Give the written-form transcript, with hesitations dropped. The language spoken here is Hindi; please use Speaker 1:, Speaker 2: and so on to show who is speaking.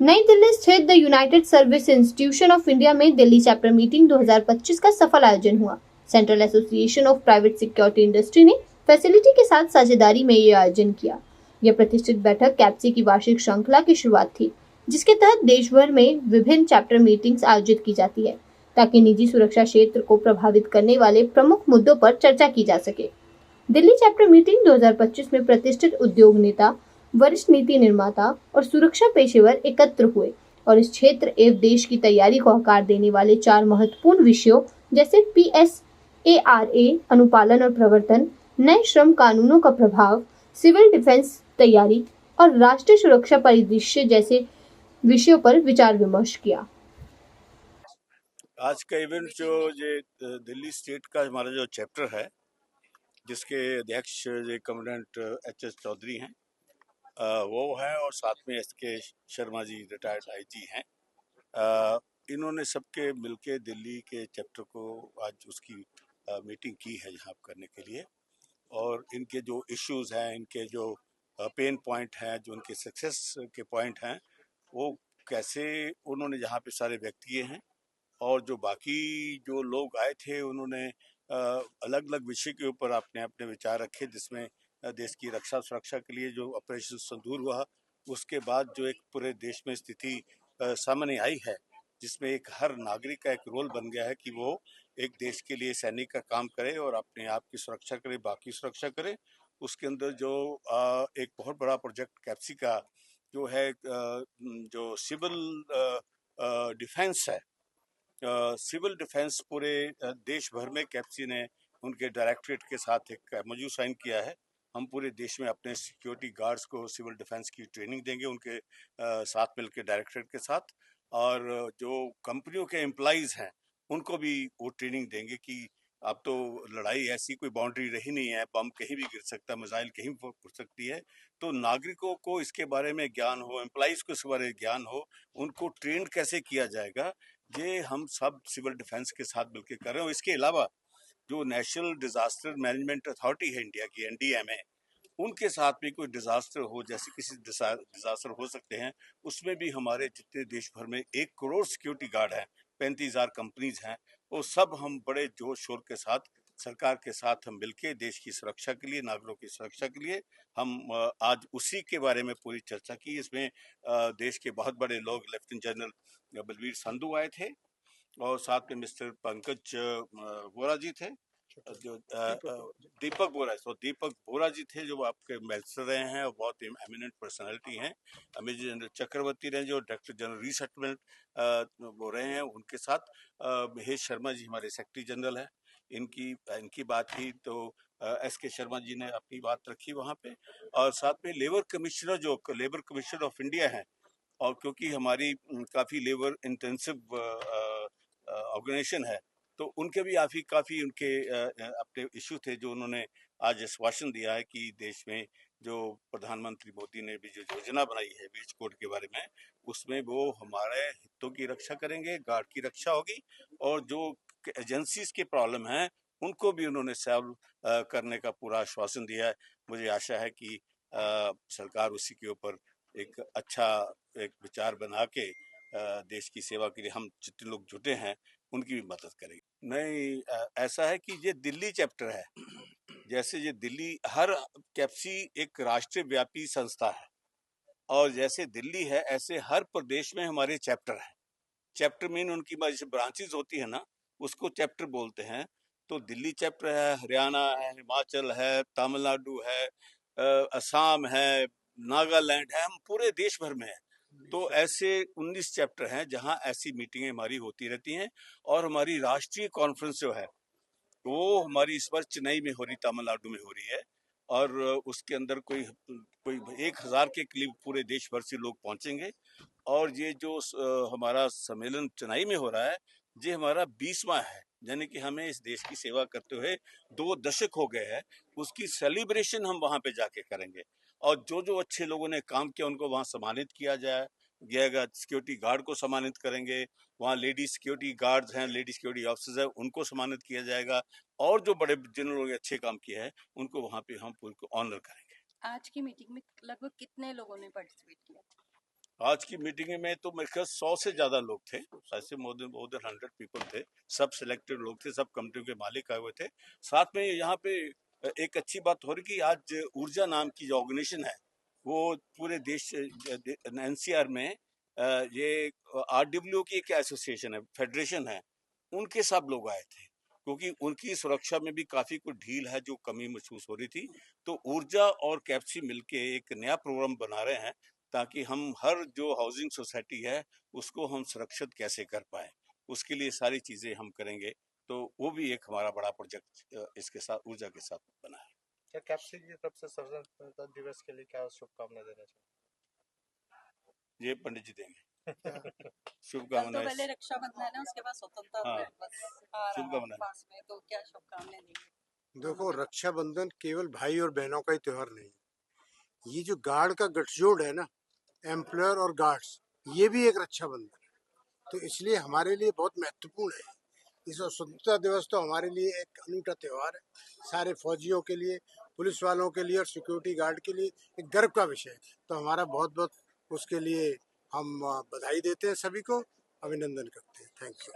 Speaker 1: नई दिल्ली स्थित the United service institution of India में दिल्ली चैप्टर मीटिंग 2025 का सफल आयोजन हुआ। Central association of private security industry ने फैसिलिटी के साथ साझेदारी में ये आयोजन किया। यह प्रतिष्ठित बैठक कैप्सी की वार्षिक श्रृंखला की शुरुआत थी, जिसके तहत देश भर में विभिन्न चैप्टर मीटिंग्स आयोजित की जाती है, ताकि निजी सुरक्षा क्षेत्र को प्रभावित करने वाले प्रमुख मुद्दों पर चर्चा की जा सके। दिल्ली चैप्टर मीटिंग 2025 में प्रतिष्ठित उद्योग नेता, वरिष्ठ नीति निर्माता और सुरक्षा पेशेवर एकत्र हुए और इस क्षेत्र एवं देश की तैयारी को आकार देने वाले 4 महत्वपूर्ण विषयों जैसे PSARA अनुपालन और प्रवर्तन, नए श्रम कानूनों का प्रभाव, सिविल डिफेंस तैयारी और राष्ट्रीय सुरक्षा परिदृश्य जैसे विषयों पर विचार विमर्श किया।
Speaker 2: आज का इवेंट जो ये दिल्ली स्टेट का हमारा जो चैप्टर है, जिसके अध्यक्ष कमांडेंट HS चौधरी हैं, वो है, और साथ में SK Sharma ji retired IG हैं। इन्होंने सबके मिलके दिल्ली के चैप्टर को आज उसकी मीटिंग की है यहाँ करने के लिए, और इनके जो इश्यूज हैं, इनके जो पेन पॉइंट हैं, जो उनके सक्सेस के पॉइंट हैं, वो कैसे उन्होंने यहाँ पे सारे व्यक्त किए हैं। और जो बाकी जो लोग आए थे उन्होंने अलग अलग विषय के ऊपर अपने अपने विचार रखे, जिसमें देश की रक्षा सुरक्षा के लिए जो ऑपरेशन सिंदूर हुआ, उसके बाद जो एक पूरे देश में स्थिति सामने आई है, जिसमें एक हर नागरिक का एक रोल बन गया है कि वो एक देश के लिए सैनिक का काम करे और अपने आप की सुरक्षा करे, बाकी सुरक्षा करे। उसके अंदर जो एक बहुत बड़ा प्रोजेक्ट कैप्सी का जो है, जो सिविल डिफेंस है, सिविल डिफेंस पूरे देश भर में कैप्सी ने उनके डायरेक्टरेट के साथ एक MOU साइन किया है। हम पूरे देश में अपने सिक्योरिटी गार्ड्स को सिविल डिफेंस की ट्रेनिंग देंगे उनके साथ मिलकर डायरेक्टरेट के साथ, और जो कंपनियों के एम्प्लॉइज हैं उनको भी वो ट्रेनिंग देंगे कि अब तो लड़ाई ऐसी कोई बाउंड्री रही नहीं है, बम कहीं भी गिर सकता है, मिसाइल कहीं भी फट सकती है। तो नागरिकों को इसके बारे में ज्ञान हो, एम्प्लॉइज को इसके बारे में ज्ञान हो, उनको ट्रेंड कैसे किया जाएगा, ये हम सब सिविल डिफेंस के साथ मिलकर कर रहे हैं। और इसके अलावा जो नेशनल डिजास्टर मैनेजमेंट अथॉरिटी है इंडिया की, NDMA, उनके साथ भी कोई डिजास्टर हो, जैसे किसी डिजास्टर हो सकते हैं, उसमें भी हमारे जितने देश भर में 1 करोड़ सिक्योरिटी गार्ड हैं, 35,000 कंपनीज हैं, वो सब हम बड़े जोर शोर के साथ सरकार के साथ हम मिलके देश की सुरक्षा के लिए, नागरिकों की सुरक्षा के लिए हम आज उसी के बारे में पूरी चर्चा की। इसमें देश के बहुत बड़े लोग, लेफ्टिनेंट जनरल बलवीर संधू आए थे, और साथ में मिस्टर पंकज बोरा जी थे, जो दीपक बोरा जी थे, जो आपके मिनिस्टर रहे हैं और बहुत एमिनेंट पर्सनालिटी हैं। मेजर जनरल चक्रवर्ती रहे, जो डायरेक्टर जनरल रीसेटलमेंट वो रहे हैं, उनके साथ महेश शर्मा जी हमारे सेक्रेटरी जनरल है, इनकी बात की तो SK शर्मा जी ने अपनी बात रखी वहाँ पे, और साथ में लेबर कमिश्नर ऑफ इंडिया है, और क्योंकि हमारी काफ़ी लेबर इंटेंसिव ऑर्गेनाइजेशन है, तो उनके भी काफ़ी उनके अपने इशू थे, जो उन्होंने आज आश्वासन दिया है कि देश में जो प्रधानमंत्री मोदी ने भी जो योजना बनाई है वेज कोड के बारे में, उसमें वो हमारे हितों की रक्षा करेंगे, गार्ड की रक्षा होगी, और जो एजेंसीज के प्रॉब्लम हैं उनको भी उन्होंने सॉल्व करने का पूरा आश्वासन दिया है। मुझे आशा है कि सरकार उसी के ऊपर एक अच्छा एक विचार बना के देश की सेवा के लिए हम जितने लोग जुटे हैं उनकी भी मदद करेंगे। नहीं, ऐसा है कि ये दिल्ली चैप्टर है, जैसे ये दिल्ली हर कैप्सी एक राष्ट्रीय व्यापी संस्था है, और जैसे दिल्ली है ऐसे हर प्रदेश में हमारे चैप्टर है। चैप्टर मीन उनकी जैसे ब्रांचेस होती है ना, उसको चैप्टर बोलते हैं। तो दिल्ली चैप्टर है, हरियाणा है, हिमाचल है, तमिलनाडु है, असम है, नागालैंड है, हम पूरे देश भर में है। तो ऐसे 19 चैप्टर हैं जहां ऐसी मीटिंगें हमारी होती रहती हैं, और हमारी राष्ट्रीय कॉन्फ्रेंस जो है वो हमारी इस बार चेन्नई में हो रही, तमिलनाडु में हो रही है, और उसके अंदर कोई कोई 1000 के करीब पूरे देश भर से लोग पहुंचेंगे। और ये जो हमारा सम्मेलन चेन्नई में हो रहा है, ये हमारा 20वां है, यानी कि हमें इस देश की सेवा करते हुए 2 दशक हो गए हैं। उसकी सेलिब्रेशन हम वहां पे जाके करेंगे, और जो जो अच्छे लोगों ने काम किया उनको वहां सम्मानित किया जाएगा। सिक्योरिटी गार्ड को सम्मानित करेंगे, वहाँ लेडी सिक्योरिटी गार्ड्स हैं, लेडी सिक्योरिटी ऑफिसर्स हैं, उनको सम्मानित किया जाएगा, और जो बड़े जिन लोगों ने अच्छे काम किए हैं उनको वहाँ पे हम पूरे ऑनर करेंगे।
Speaker 3: आज की मीटिंग में लगभग कितने लोगों ने पार्टिसिपेट किया?
Speaker 2: आज की मीटिंग में तो मेरे ख्याल 100 से ज्यादा लोग थे, ऐसे मोर देन 100 पीपल थे। सब सिलेक्टेड लोग थे, सब कंपनी के मालिक आए हुए थे। साथ में यहाँ पे एक अच्छी बात हो रही कि आज ऊर्जा नाम की जो ऑर्गेनाइजेशन है वो पूरे देश एनसीआर में ये आरडब्ल्यू की एक एसोसिएशन है, फेडरेशन है, उनके सब लोग आए थे क्योंकि उनकी सुरक्षा में भी काफी कुछ ढील है जो कमी महसूस हो रही थी। तो ऊर्जा और कैप्सी मिलके एक नया प्रोग्राम बना रहे हैं ताकि हम हर जो हाउसिंग सोसाइटी है उसको हम सुरक्षित कैसे कर पाए, उसके लिए सारी चीजें हम करेंगे। तो वो भी एक हमारा बड़ा प्रोजेक्ट इसके साथ ऊर्जा के साथ बना है।
Speaker 3: क्या कैप्सी की तरफ से स्वतंत्रता दिवस के लिए क्या शुभकामनाएं देना चाहिए?
Speaker 2: ये पंडित जी देंगे
Speaker 4: कल तो
Speaker 2: शुभकामनाएं।
Speaker 4: पहले रक्षाबंधन है, उसके बाद स्वतंत्रता
Speaker 2: हाँ,
Speaker 4: दिवस आ रहा है
Speaker 2: शुभकामनाएं।
Speaker 4: पास में, तो क्या शुभकामनाएं देंगे?
Speaker 5: देखो, रक्षाबंधन केवल भाई और बहनों का ही त्योहार नहीं है। ये जो गार्ड का गठजोड़ है ना, एम्प्लॉयर और गार्ड्स, ये भी एक रक्षाबंधन है। तो इसलिए हमारे लिए बहुत महत्वपूर्ण है। इस स्वतंत्रता दिवस तो हमारे लिए एक अनूठा त्योहार है। सारे फौजियों के लिए, पुलिस वालों के लिए और सिक्योरिटी गार्ड के लिए एक गर्व का विषय है। तो हमारा बहुत बहुत उसके लिए हम बधाई देते हैं, सभी को अभिनंदन करते हैं। Thank you.